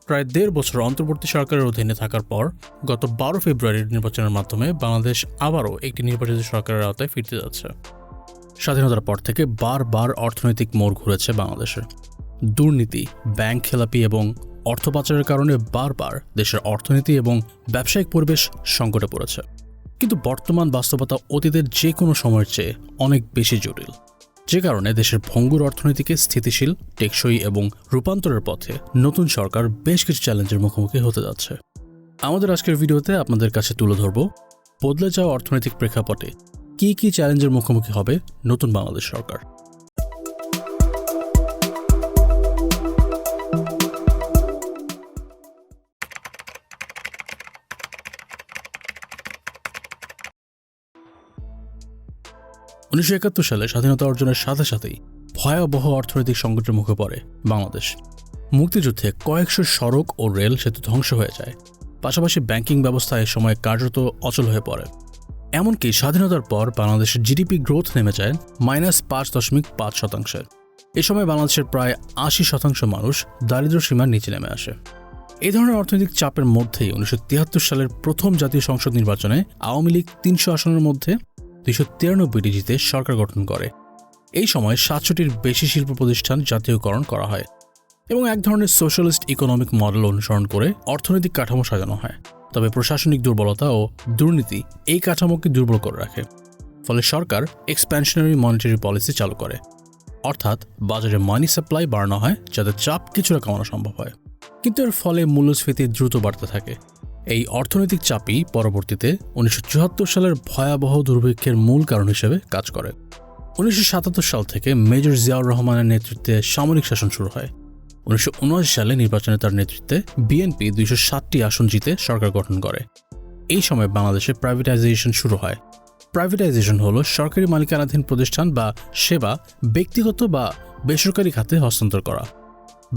প্রায় ১.৫ বছর অন্তর্বর্তী সরকারের অধীনে থাকার পর গত ১২ ফেব্রুয়ারির নির্বাচনের মাধ্যমে বাংলাদেশ আবারও একটি নির্বাচিত সরকারের আওতায় ফিরতে যাচ্ছে। স্বাধীনতার পর থেকে বারবার অর্থনৈতিক মোড় ঘুরেছে বাংলাদেশের। দুর্নীতি, ব্যাংক খেলাপি এবং অর্থ পাচারের কারণে বারবার দেশের অর্থনীতি এবং ব্যবসায়িক পরিবেশ সংকটে পড়েছে। কিন্তু বর্তমান বাস্তবতা অতীতের যে কোনো সময়ের চেয়ে অনেক বেশি জটিল, যে কারণে দেশের ভঙ্গুর অর্থনীতিকে স্থিতিশীল, টেকসই এবং রূপান্তরের পথে নতুন সরকার বেশ কিছু চ্যালেঞ্জের মুখোমুখি হতে যাচ্ছে। আমাদের আজকের ভিডিওতে আপনাদের কাছে তুলে ধরব বদলে যাওয়া অর্থনৈতিক প্রেক্ষাপটে কী কী চ্যালেঞ্জের মুখোমুখি হবে নতুন বাংলাদেশ সরকার। ১৯৭১ সালে স্বাধীনতা অর্জনের সাথে সাথেই ভয়াবহ অর্থনৈতিক সংকটের মুখে পড়ে বাংলাদেশ। মুক্তিযুদ্ধে কয়েকশো সড়ক ও রেল সেতু ধ্বংস হয়ে যায়, পাশাপাশি ব্যাংকিং ব্যবস্থা এ সময় কার্যত অচল হয়ে পড়ে। এমনকি স্বাধীনতার পর বাংলাদেশের জিডিপি গ্রোথ নেমে যায় -৫.৫%। এ সময় বাংলাদেশের প্রায় ৮০% মানুষ দারিদ্র্য সীমার নিচে নেমে আসে। এই ধরনের অর্থনৈতিক চাপের মধ্যেই ১৯৭৩ সালের প্রথম জাতীয় সংসদ নির্বাচনে আওয়ামী লীগ ৩০০ আসনের মধ্যে ২৯৩টি জিতে সরকার গঠন করে। এই সময় ৭০০টির বেশি শিল্প প্রতিষ্ঠান জাতীয়করণ করা হয় এবং এক ধরনের সোশ্যালিস্ট ইকোনমিক মডেল অনুসরণ করে অর্থনৈতিক কাঠামো সাজানো হয়। তবে প্রশাসনিক দুর্বলতা ও দুর্নীতি এই কাঠামোকে দুর্বল করে রাখে। ফলে সরকার এক্সপ্যানশনারি মনিটারি পলিসি চালু করে, অর্থাৎ বাজারে মানি সাপ্লাই বাড়ানো হয় যাতে চাপ কিছুটা কমানো সম্ভব হয়। কিন্তু এর ফলে মূল্যস্ফীতি দ্রুত বাড়তে থাকে। এই অর্থনৈতিক চাপই পরবর্তীতে ১৯৭৪ সালের ভয়াবহ দুর্ভিক্ষের মূল কারণ হিসেবে কাজ করে। ১৯৭৭ সাল থেকে মেজর জিয়াউর রহমানের নেতৃত্বে সামরিক শাসন শুরু হয়। ১৯৭৯ সালে নির্বাচনে তার নেতৃত্বে বিএনপি ২৬০টি আসন জিতে সরকার গঠন করে। এই সময় বাংলাদেশে প্রাইভেটাইজেশন শুরু হয়। প্রাইভেটাইজেশন হল সরকারি মালিকানাধীন প্রতিষ্ঠান বা সেবা ব্যক্তিগত বা বেসরকারি খাতে হস্তান্তর করা।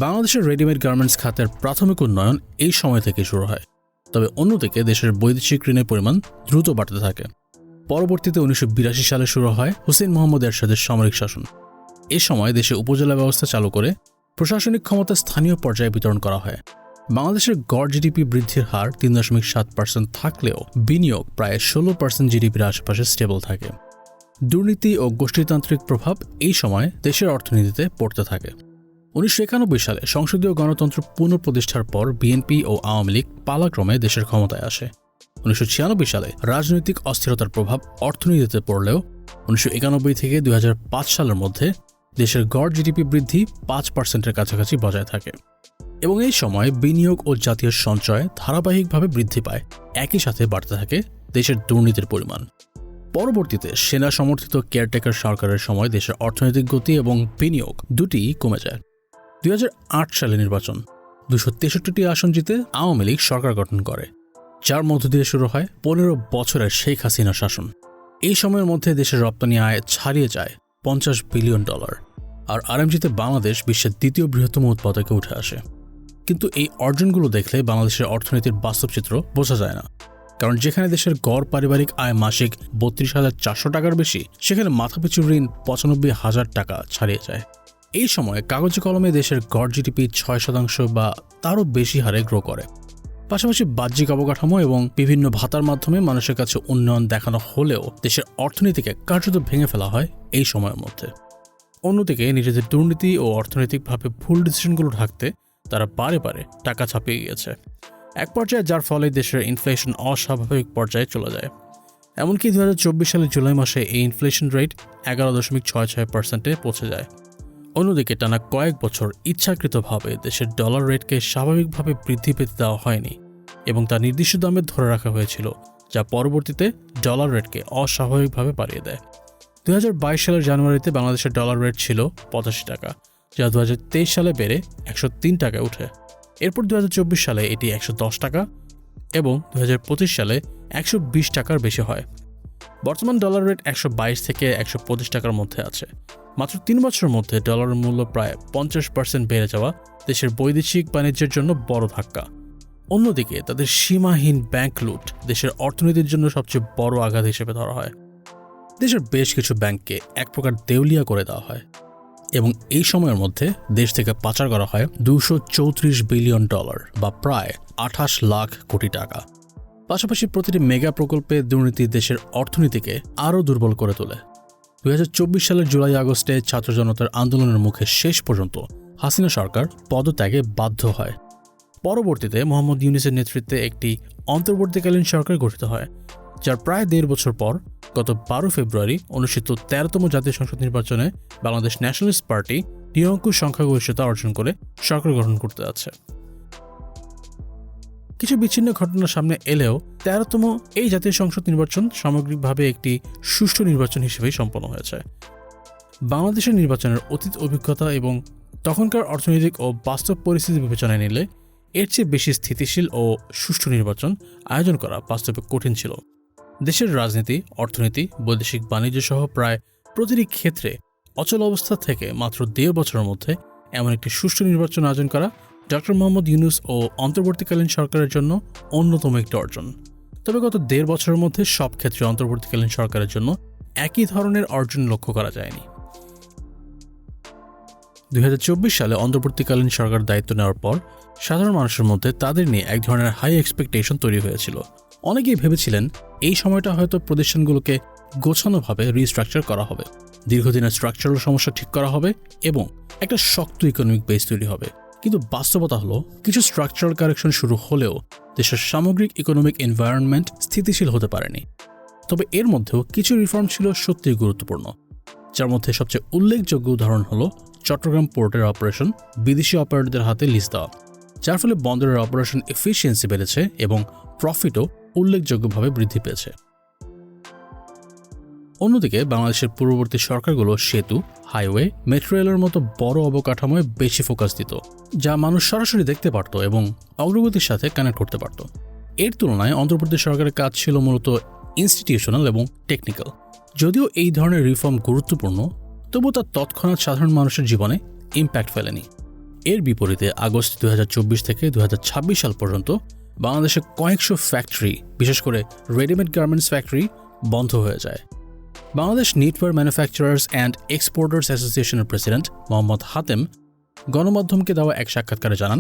বাংলাদেশের রেডিমেড গার্মেন্টস খাতের প্রাথমিক উন্নয়ন এই সময় থেকে শুরু হয়। তবে অন্যদিকে দেশের বৈদেশিক ঋণের পরিমাণ দ্রুত বাড়তে থাকে। পরবর্তীতে ১৯৮২ সালে শুরু হয় হুসেইন মোহাম্মদ এরশাদের সামরিক শাসন। এ সময় দেশে উপজেলা ব্যবস্থা চালু করে প্রশাসনিক ক্ষমতা স্থানীয় পর্যায়ে বিতরণ করা হয়। বাংলাদেশের গড় জিডিপি বৃদ্ধির হার ৩.৭% থাকলেও বিনিয়োগ প্রায় ১৬% জিডিপির আশেপাশে স্টেবল থাকে। দুর্নীতি ও গোষ্ঠীতান্ত্রিক প্রভাব এই সময় দেশের অর্থনীতিতে পড়তে থাকে। ১৯৯১ সালে সংসদীয় গণতন্ত্র পুনঃপ্রতিষ্ঠার পর বিএনপি ও আওয়ামী লীগ পালাক্রমে দেশের ক্ষমতায় আসে। ১৯৯৬ সালে রাজনৈতিক অস্থিরতার প্রভাব অর্থনীতিতে পড়লেও ১৯৯১ থেকে ২০০৫ সালের মধ্যে দেশের গড় জিডিপি বৃদ্ধি ৫%-এর কাছাকাছি বজায় থাকে এবং এই সময় বিনিয়োগ ও জাতীয় সঞ্চয় ধারাবাহিকভাবে বৃদ্ধি পায়। একই সাথে বাড়তে থাকে দেশের দুর্নীতির পরিমাণ। পরবর্তীতে সেনা সমর্থিত কেয়ারটেকার সরকারের সময় দেশের অর্থনৈতিক গতি এবং বিনিয়োগ দুটিই কমে যায়। ২০০৮ সালে নির্বাচন ২৬৩টি আসন জিতে আওয়ামী লীগ সরকার গঠন করে, যার মধ্য দিয়ে শুরু হয় ১৫ বছরের শেখ হাসিনা শাসন। এই সময়ের মধ্যে দেশের রপ্তানি আয় ছাড়িয়ে যায় $৫০ বিলিয়ন, আর আরএমজিতে বাংলাদেশ বিশ্বের দ্বিতীয় বৃহত্তম উৎপাদকে উঠে আসে। কিন্তু এই অর্জনগুলো দেখলে বাংলাদেশের অর্থনীতির বাস্তব চিত্র বোঝা যায় না, কারণ যেখানে দেশের গড় পারিবারিক আয় মাসিক ৩২,৪০০ টাকার বেশি, সেখানে মাথাপিছু ঋণ ৯৫,০০০ টাকা ছাড়িয়ে যায়। এই সময় কাগজে কলমে দেশের গড় জিডিপি ৬% বা তারও বেশি হারে গ্রো করে। পাশাপাশি বাহ্যিক অবকাঠামো এবং বিভিন্ন ভাতার মাধ্যমে মানুষের কাছে উন্নয়ন দেখানো হলেও দেশের অর্থনীতিকে কার্যত ভেঙে ফেলা হয় এই সময়ের মধ্যে। অন্যদিকে নিজেদের দুর্নীতি ও অর্থনৈতিকভাবে ভুল ডিসিশনগুলো ঢাকতে তারা বারে বারে টাকা ছাপিয়ে গিয়েছে এক পর্যায়ে, যার ফলে দেশের ইনফ্লেশন অস্বাভাবিক পর্যায়ে চলে যায়। এমনকি ২০২৪ সালের জুলাই মাসে এই ইনফ্লেশন রেট ১১.৬৬%-এ পৌঁছে যায়। অন্যদিকে টানা কয়েক বছর ইচ্ছাকৃতভাবে দেশের ডলার রেটকে স্বাভাবিকভাবে বৃদ্ধি পেতে দেওয়া হয়নি এবং তা নির্দিষ্ট দামে ধরে রাখা হয়েছিল, যা পরবর্তীতে ডলার রেটকে অস্বাভাবিকভাবে বাড়িয়ে দেয়। ২০২২ সালের জানুয়ারিতে বাংলাদেশের ডলার রেট ছিল ৮৫ টাকা, যা ২০২৩ সালে বেড়ে ১০৩ টাকায় ওঠে। এরপর ২০২৪ সালে এটি ১১০ টাকা এবং ২০২৫ সালে ১২০ টাকার বেশি হয়। বর্তমান ডলার রেট ১২২ থেকে ১২৫ টাকার মধ্যে আছে। মাত্র ৩ বছরের মধ্যে ডলারের মূল্য প্রায় ৫০% বেড়ে যাওয়া দেশের বৈদেশিক বাণিজ্যের জন্য বড় ধাক্কা। অন্যদিকে তাদের সীমাহীন ব্যাংক লুট দেশের অর্থনীতির জন্য সবচেয়ে বড় আঘাত হিসেবে ধরা হয়। দেশের বেশ কিছু ব্যাংককে এক প্রকার দেউলিয়া করে দেওয়া হয়। এবং এই সময়ের মধ্যে দেশ থেকে পাচার করা হয় $234 বিলিয়ন বা প্রায় 28 লাখ কোটি টাকা। পাশাপাশি প্রতিটি মেগা প্রকল্পে দুর্নীতি দেশের অর্থনীতিকে আরও দুর্বল করে তোলে। 2024 সালের জুলাই আগস্টে ছাত্র জনতার আন্দোলনের মুখে শেষ পর্যন্ত হাসিনা সরকার পদত্যাগে বাধ্য হয়। পরবর্তীতে মোহাম্মদ ইউনূসের নেতৃত্বে একটি অন্তর্বর্তীকালীন সরকার গঠিত হয়, যার প্রায় 1.5 বছর পর গত 12 ফেব্রুয়ারি অনুষ্ঠিত 13তম জাতীয় সংসদ নির্বাচনে বাংলাদেশ ন্যাশনালিস্ট পার্টি নিরঙ্কুশ সংখ্যাগরিষ্ঠতা অর্জন করে সরকার গঠন করতে যাচ্ছে। কিছু বিচ্ছিন্ন ঘটনা সামনে এলেও 13তম এই জাতীয় সংসদ নির্বাচন সামগ্রিকভাবে একটি সুষ্ঠু নির্বাচন হিসেবেই সম্পন্ন হয়েছে। বাংলাদেশের নির্বাচনের অতীত অভিজ্ঞতা এবং তখনকার অর্থনৈতিক ও বাস্তব পরিস্থিতি বিবেচনায় নিলে এর চেয়ে বেশি স্থিতিশীল ও সুষ্ঠু নির্বাচন আয়োজন করা বাস্তবে কঠিন ছিল। দেশের রাজনীতি, অর্থনীতি, বৈদেশিক বাণিজ্য সহ প্রায় প্রতিটি ক্ষেত্রে অচল অবস্থা থেকে মাত্র 1.5 বছরের মধ্যে এমন একটি সুষ্ঠু নির্বাচন আয়োজন করা ডক্টর মোহাম্মদ ইউনূস ও অন্তর্বর্তীকালীন সরকারের জন্য অন্যতম একটি অর্জন। তবে গত 1.5 বছরের মধ্যে সব ক্ষেত্রে অন্তর্বর্তীকালীন সরকারের জন্য একই ধরনের অর্জন লক্ষ্য করা যায়নি। 2024 সালে অন্তর্বর্তীকালীন সরকার দায়িত্ব নেওয়ার পর সাধারণ মানুষের মধ্যে তাদের নিয়ে এক ধরনের হাই এক্সপেকটেশন তৈরি হয়েছিল। অনেকেই ভেবেছিলেন এই সময়টা হয়তো প্রতিষ্ঠানগুলোকে গোছানোভাবে রিস্ট্রাকচার করা হবে, দীর্ঘদিনের স্ট্রাকচারাল সমস্যা ঠিক করা হবে এবং একটা শক্ত ইকোনমিক বেস তৈরি হবে। কিন্তু বাস্তবতা হলো কিছু স্ট্রাকচারাল কারেকশন শুরু হলেও দেশের সামগ্রিক ইকোনমিক এনভায়রনমেন্ট স্থিতিশীল হতে পারেনি। তবে এর মধ্যেও কিছু রিফর্ম ছিল সত্যিই গুরুত্বপূর্ণ, যার মধ্যে সবচেয়ে উল্লেখযোগ্য উদাহরণ হলো চট্টগ্রাম পোর্টের অপারেশন বিদেশি অপারেটরদের হাতে লিজ দেওয়া, যার ফলে বন্দরের অপারেশন এফিসিয়েন্সি বেড়েছে এবং প্রফিটও উল্লেখযোগ্যভাবে বৃদ্ধি পেয়েছে। অন্যদিকে বাংলাদেশের পূর্ববর্তী সরকারগুলো সেতু, হাইওয়ে, মেট্রো রেলের মতো বড় অবকাঠামোয় বেশি ফোকাস দিত, যা মানুষ সরাসরি দেখতে পারত এবং অগ্রগতির সাথে কানেক্ট করতে পারত। এর তুলনায় অন্তর্বর্তী সরকারের কাজ ছিল মূলত ইনস্টিটিউশনাল এবং টেকনিক্যাল। যদিও এই ধরনের রিফর্ম গুরুত্বপূর্ণ, তবু তা তৎক্ষণাৎ সাধারণ মানুষের জীবনে ইম্প্যাক্ট ফেলেনি। এর বিপরীতে আগস্ট 2024 থেকে 2026 সাল পর্যন্ত বাংলাদেশে কয়েকশো ফ্যাক্টরি, বিশেষ করে রেডিমেড গার্মেন্টস ফ্যাক্টরি বন্ধ হয়ে যায়। Bangladesh knitwear manufacturers and exporters অ্যাসোসিয়েশনের প্রেসিডেন্ট মোহাম্মদ হাতেম গণমাধ্যমকে দেওয়া এক সাক্ষাৎকারে জানান,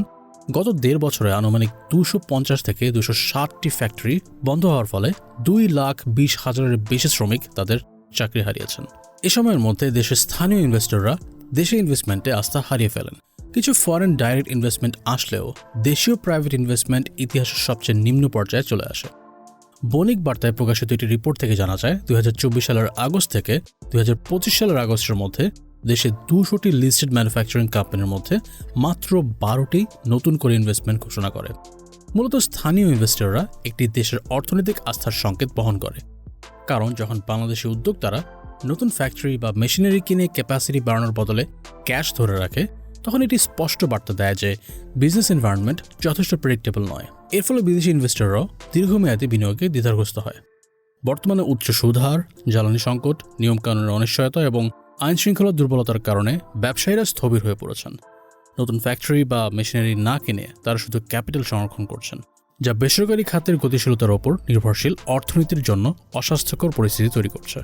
গত 1.5 বছরে আনুমানিক 250 থেকে 260টি ফ্যাক্টরি বন্ধ হওয়ার ফলে 2,20,000-এর বেশি শ্রমিক তাদের চাকরি হারিয়েছেন। এ সময়ের মধ্যে দেশের স্থানীয় ইনভেস্টররা দেশে ইনভেস্টমেন্টে আস্থা হারিয়ে ফেলেন। কিছু ফরেন ডাইরেক্ট ইনভেস্টমেন্ট আসলেও দেশীয় প্রাইভেট ইনভেস্টমেন্ট ইতিহাসের সবচেয়ে নিম্ন পর্যায়ে চলে আসে। বণিক বার্তায় প্রকাশিত একটি রিপোর্ট থেকে জানা যায় 2024 সালের আগস্ট থেকে 2025 সালের আগস্টের মধ্যে দেশে 200টি লিস্টেড ম্যানুফ্যাকচারিং কোম্পানির মধ্যে মাত্র 12টি নতুন করে ইনভেস্টমেন্ট ঘোষণা করে। মূলত স্থানীয় ইনভেস্টররা একটি দেশের অর্থনৈতিক আস্থার সংকেত বহন করে, কারণ যখন বাংলাদেশি উদ্যোক্তারা নতুন ফ্যাক্টরি বা মেশিনারি কিনে ক্যাপাসিটি বাড়ানোর বদলে ক্যাশ ধরে রাখে, তখন এটি স্পষ্ট বার্তা দেয় যে বিজনেস এনভায়রনমেন্ট যথেষ্ট প্রেডিক্টেবল নয়। এর ফলে বিদেশি ইনভেস্টররাও দীর্ঘমেয়াদী বিনিয়োগে দ্বিধাগ্রস্ত হয়। বর্তমানে উচ্চ সুদ হার, জ্বালানি সংকট, নিয়মকানুনের অনিশ্চয়তা এবং আইনশৃঙ্খলার দুর্বলতার কারণে ব্যবসায়ীরা স্থবির হয়ে পড়েছেন। নতুন ফ্যাক্টরি বা মেশিনারি না কিনে তারা শুধু ক্যাপিটাল সংরক্ষণ করছেন, যা বেসরকারি খাতের গতিশীলতার ওপর নির্ভরশীল অর্থনীতির জন্য অস্বাস্থ্যকর পরিস্থিতি তৈরি করছে।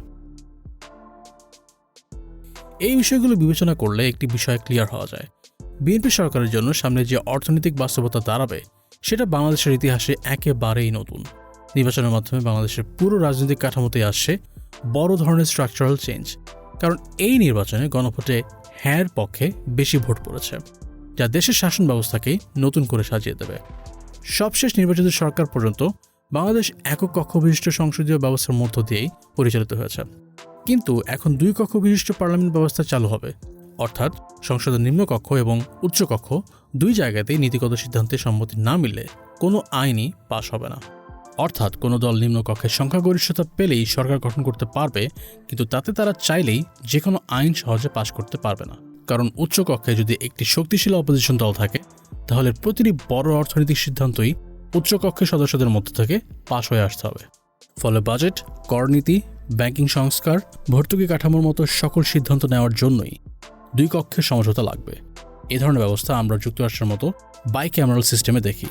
এই বিষয়গুলো বিবেচনা করলে একটি বিষয় ক্লিয়ার হওয়া যায়, বিএনপি সরকারের জন্য সামনে যে অর্থনৈতিক বাস্তবতা দাঁড়াবে সেটা বাংলাদেশের ইতিহাসে একেবারেই নতুন। নির্বাচনের মাধ্যমে বাংলাদেশের পুরো রাজনৈতিক কাঠামোতেই আসছে বড় ধরনের স্ট্রাকচারাল চেঞ্জ, কারণ এই নির্বাচনে গণভোটে হ্যাঁর পক্ষে বেশি ভোট পড়েছে, যা দেশের শাসন ব্যবস্থাকেই নতুন করে সাজিয়ে দেবে। সবশেষ নির্বাচিত সরকার পর্যন্ত বাংলাদেশ একক কক্ষ বিশিষ্ট সংসদীয় ব্যবস্থার মধ্য দিয়েই পরিচালিত হয়েছে, কিন্তু এখন 2 কক্ষ বিশিষ্ট পার্লামেন্ট ব্যবস্থা চালু হবে, অর্থাৎ সংসদের নিম্নকক্ষ এবং উচ্চকক্ষ 2 জায়গাতেই নীতিগত সিদ্ধান্তে সম্মতি না মিললে কোনো আইনই পাশ হবে না। অর্থাৎ কোনো দল নিম্নকক্ষের সংখ্যাগরিষ্ঠতা পেলেই সরকার গঠন করতে পারবে, কিন্তু তাতে তারা চাইলেই যে কোনো আইন সহজে পাশ করতে পারবে না, কারণ উচ্চকক্ষে যদি একটি শক্তিশালী অপোজিশন দল থাকে তাহলে প্রতিটি বড় অর্থনৈতিক সিদ্ধান্তই উচ্চকক্ষের সদস্যদের মধ্য থেকে পাশ হয়ে আসতে হবে। ফলে বাজেট, করনীতি, ব্যাংকিং সংস্কার, ভর্তুকি কাঠামোর মতো সকল সিদ্ধান্ত নেওয়ার জন্যই 2 কক্ষের সমঝোতা লাগবে। এ ধরনের ব্যবস্থা আমরা যুক্তরাষ্ট্রের মতো বাইক্যামেরাল সিস্টেমে দেখি,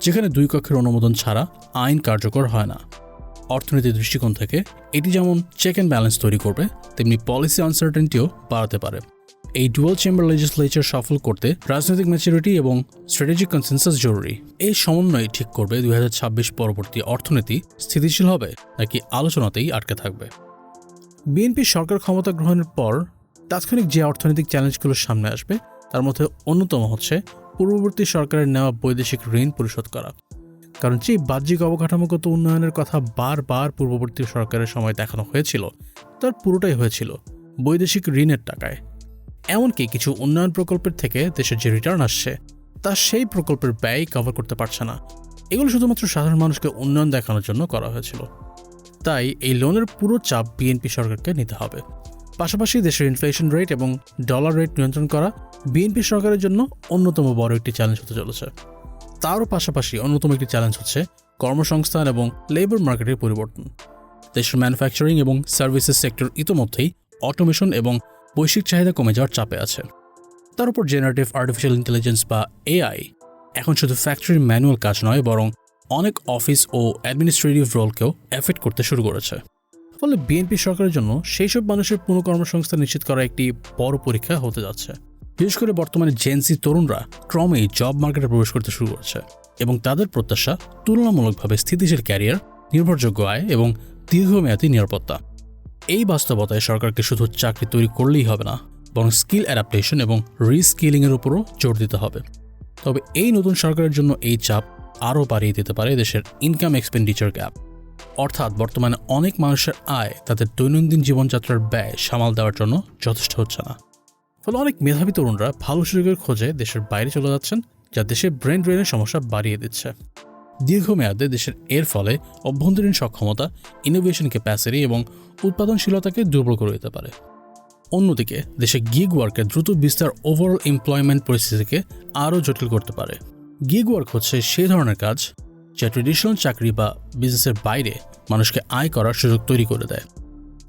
যেখানে 2 কক্ষের অনুমোদন ছাড়া আইন কার্যকর হয় না। অর্থনীতির দৃষ্টিকোণ থেকে এটি যেমন চেক অ্যান্ড ব্যালেন্স তৈরি করবে, তেমনি পলিসি আনসার্টেনিটিও বাড়াতে পারে। এই ডুয়াল চেম্বার লেজিসলেচার সফল করতে রাজনৈতিক ম্যাচুরিটি এবং স্ট্র্যাটেজিক কনসেনসাস জরুরি। এই সমন্বয় ঠিক করবে 2026 পরবর্তী অর্থনীতি স্থিতিশীল হবে নাকি আলোচনাতেই আটকে থাকবে। বিএনপি সরকার ক্ষমতা গ্রহণের পর তাৎক্ষণিক যে অর্থনৈতিক চ্যালেঞ্জগুলো সামনে আসবে তার মধ্যে অন্যতম হচ্ছে পূর্ববর্তী সরকারের নেওয়া বৈদেশিক ঋণ পরিশোধ করা। কারণ যে বাহ্যিক অবকাঠামোগত উন্নয়নের কথা বারবার পূর্ববর্তী সরকারের সময় দেখানো হয়েছিল তার পুরোটাই হয়েছিল বৈদেশিক ঋণের টাকায়। এমনকি কিছু উন্নয়ন প্রকল্পের থেকে দেশের যে রিটার্ন আসছে তা সেই প্রকল্পের ব্যয় কভার করতে পারছে না। এগুলো শুধুমাত্র সাধারণ মানুষকে উন্নয়ন দেখানোর জন্য করা হয়েছিল। তাই এই লোনের পুরো চাপ বিএনপি সরকারকে নিতে হবে। পাশাপাশি দেশের ইনফ্লেশন রেট এবং ডলার রেট নিয়ন্ত্রণ করা বিএনপি সরকারের জন্য অন্যতম বড় একটি চ্যালেঞ্জ হতে চলেছে। তারও পাশাপাশি অন্যতম একটি চ্যালেঞ্জ হচ্ছে কর্মসংস্থান এবং লেবার মার্কেটের পরিবর্তন। দেশের ম্যানুফ্যাকচারিং এবং সার্ভিসেস সেক্টর ইতোমধ্যেই অটোমেশন এবং বৈশ্বিক চাহিদা কমে যাওয়ার চাপে আছে। তার উপর জেনারেটিভ আর্টিফিশিয়াল ইন্টেলিজেন্স বা এআই এখন শুধু ফ্যাক্টরির ম্যানুয়াল কাজ নয়, বরং অনেক অফিস ও অ্যাডমিনিস্ট্রেটিভ রোলকেও এফেক্ট করতে শুরু করেছে। ফলে বিএনপি সরকারের জন্য সেই সব মানুষের পুনঃ কর্মসংস্থান নিশ্চিত করা একটি বড় পরীক্ষা হতে যাচ্ছে। বিশেষ করে বর্তমানে জেনজি তরুণরা ক্রমেই জব মার্কেটে প্রবেশ করতে শুরু করেছে এবং তাদের প্রত্যাশা তুলনামূলকভাবে স্থিতিশীল ক্যারিয়ার, নির্ভরযোগ্য আয় এবং দীর্ঘমেয়াদী নিরাপত্তা। এই বাস্তবতায় সরকারকে শুধু চাকরি তৈরি করলেই হবে না, বরং স্কিল অ্যাডাপ্টেশন এবং রিস্কিলিংয়ের উপরও জোর দিতে হবে। তবে এই নতুন সরকারের জন্য এই চাপ আরও বাড়িয়ে দিতে পারে দেশের ইনকাম এক্সপেন্ডিচার গ্যাপ। অর্থাৎ বর্তমানে অনেক মানুষের আয় তাদের দৈনন্দিন জীবনযাত্রার ব্যয় সামাল দেওয়ার জন্য যথেষ্ট হচ্ছে না। ফলে অনেক মেধাবী তরুণরা ভালো সুযোগের খোঁজে দেশের বাইরে চলে যাচ্ছেন, যা দেশের ব্রেন ড্রেনের সমস্যা বাড়িয়ে দিচ্ছে। দীর্ঘমেয়াদে দেশের এর ফলে অভ্যন্তরীণ সক্ষমতা, ইনোভেশন ক্যাপাসিটি এবং উৎপাদনশীলতাকে দুর্বল করে দিতে পারে। অন্যদিকে দেশে গিগ ওয়ার্কের দ্রুত বিস্তার ওভারঅল এমপ্লয়মেন্ট পরিস্থিতিকে আরও জটিল করতে পারে। গিগ ওয়ার্ক হচ্ছে সেই ধরনের কাজ যা ট্রেডিশনাল চাকরি বা বিজনেসের বাইরে মানুষকে আয় করার সুযোগ তৈরি করে দেয়।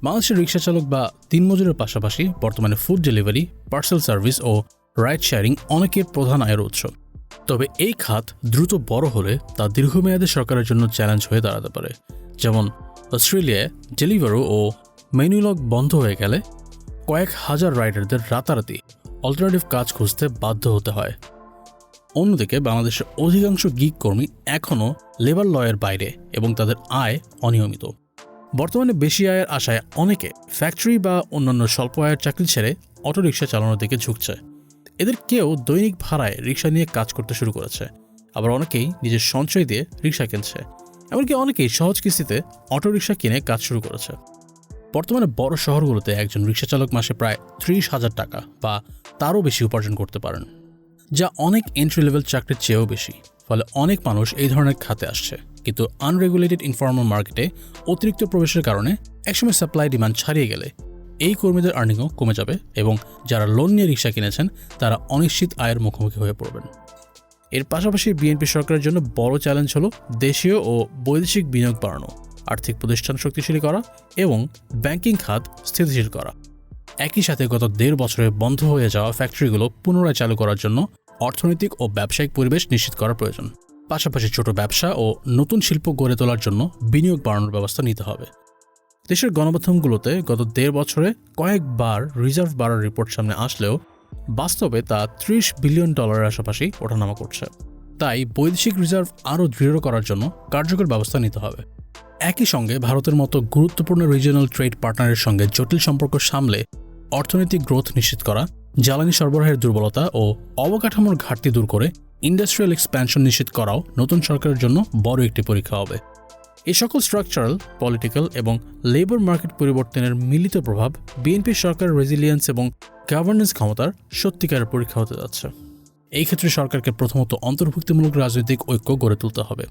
বাংলাদেশের রিক্সা চালক বা দিনমজুরের পাশাপাশি বর্তমানে ফুড ডেলিভারি, পার্সেল সার্ভিস ও রাইড শেয়ারিং অনেকের প্রধান আয়ের উৎস। তবে এই খাত দ্রুত বড় হলে তা দীর্ঘমেয়াদে সরকারের জন্য চ্যালেঞ্জ হয়ে দাঁড়াতে পারে। যেমন অস্ট্রেলিয়ায় ডেলিভারো ও মেনুলগ বন্ধ হয়ে গেলে কয়েক হাজার রাইডারদের রাতারাতি অল্টারনেটিভ কাজ খুঁজতে বাধ্য হতে হয়। অন্যদিকে বাংলাদেশের অধিকাংশ গিগ কর্মী এখনও লেবার লয়ের বাইরে এবং তাদের আয় অনিয়মিত। বর্তমানে বেশি আয়ের আশায় অনেকে ফ্যাক্টরি বা অন্যান্য স্বল্প আয়ের চাকরি ছেড়ে অটোরিকশা চালানোর দিকে ঝুঁকছে। এদের কেউ দৈনিক ভাড়ায় রিক্সা নিয়ে কাজ করতে শুরু করেছে, আবার অনেকেই নিজের সঞ্চয় দিয়ে রিক্সা কিনছে, এমনকি অনেকেই সহজ কিস্তিতে অটোরিকশা কিনে কাজ শুরু করেছে। বর্তমানে বড় শহরগুলোতে একজন রিক্সা চালক মাসে প্রায় 30,000 টাকা বা তারও বেশি উপার্জন করতে পারেন, যা অনেক এন্ট্রি লেভেল চাকরির চেয়েও বেশি। ফলে অনেক মানুষ এই ধরনের খাতে আসছে, কিন্তু আনরেগুলেটেড ইনফর্মাল মার্কেটে অতিরিক্ত প্রবেশের কারণে একসময় সাপ্লাই ডিমান্ড ছাড়িয়ে গেলে এই কর্মীদের আর্নিংও কমে যাবে এবং যারা লোন নিয়ে রিক্সা কিনেছেন তারা অনিশ্চিত আয়ের মুখোমুখি হয়ে পড়বেন। এর পাশাপাশি বিএনপি সরকারের জন্য বড় চ্যালেঞ্জ হলো দেশীয় ও বৈদেশিক বিনিয়োগ বাড়ানো, আর্থিক প্রতিষ্ঠান শক্তিশালী করা এবং ব্যাংকিং খাত স্থিতিশীল করা। একই সাথে গত 1.5 বছরে বন্ধ হয়ে যাওয়া ফ্যাক্টরিগুলো পুনরায় চালু করার জন্য অর্থনৈতিক ও ব্যবসায়িক পরিবেশ নিশ্চিত করা প্রয়োজন। পাশাপাশি ছোট ব্যবসা ও নতুন শিল্প গড়ে তোলার জন্য বিনিয়োগ বাড়ানোর ব্যবস্থা নিতে হবে। দেশের গণমাধ্যমগুলোতে গত 1.5 বছরে কয়েকবার রিজার্ভ বাড়ার রিপোর্ট সামনে আসলেও বাস্তবে তা $30 বিলিয়ন আশেপাশেই ওঠানামা করছে। তাই বৈদেশিক রিজার্ভ আরও দৃঢ় করার জন্য কার্যকর ব্যবস্থা নিতে হবে। একই সঙ্গে ভারতের মতো গুরুত্বপূর্ণ রিজিওনাল ট্রেড পার্টনারের সঙ্গে জটিল সম্পর্ক সামলে অর্থনৈতিক গ্রোথ নিশ্চিত করা, জ্বালানি সরবরাহের দুর্বলতা ও অবকাঠামোর ঘাটতি দূর করে ইন্ডাস্ট্রিয়াল এক্সপ্যানশন নিশ্চিত করাও নতুন সরকারের জন্য বড় একটি পরীক্ষা হবে। এই সকল স্ট্রাকচারাল, পলিটিক্যাল এবং লেবার মার্কেট পরিবর্তনের মিলিত প্রভাব বিএনপি সরকারের রেজিলিয়েন্স এবং গভর্নেন্স ক্ষমতার সত্যিকারের পরীক্ষা হতে যাচ্ছে। এই ক্ষেত্রে সরকারকে প্রথমত অন্তর্ভুক্তিমূলক রাজনৈতিক ঐক্য গড়ে তুলতে হবে,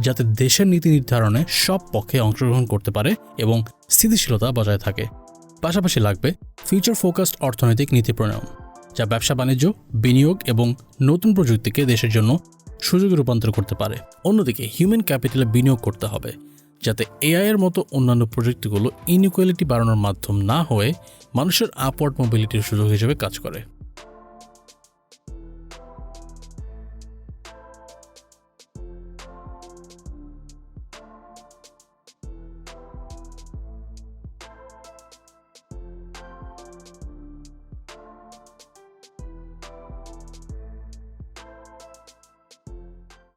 যাতে দেশের নীতি নির্ধারণে সব পক্ষে অংশগ্রহণ করতে পারে এবং স্থিতিশীলতা বজায় থাকে। পাশাপাশি লাগবে ফিউচার ফোকাসড অর্থনৈতিক নীতি প্রণয়ন, যা ব্যবসা বাণিজ্য, বিনিয়োগ এবং নতুন প্রযুক্তিকে দেশের জন্য সুযোগে রূপান্তর করতে পারে। অন্যদিকে হিউম্যান ক্যাপিটালে বিনিয়োগ করতে হবে, যাতে এআই এর মতো অন্যান্য প্রযুক্তিগুলো ইনইকুয়ালিটি বাড়ানোর মাধ্যম না হয়ে মানুষের আপওয়ার্ড মোবিলিটির সুযোগ হিসেবে কাজ করে।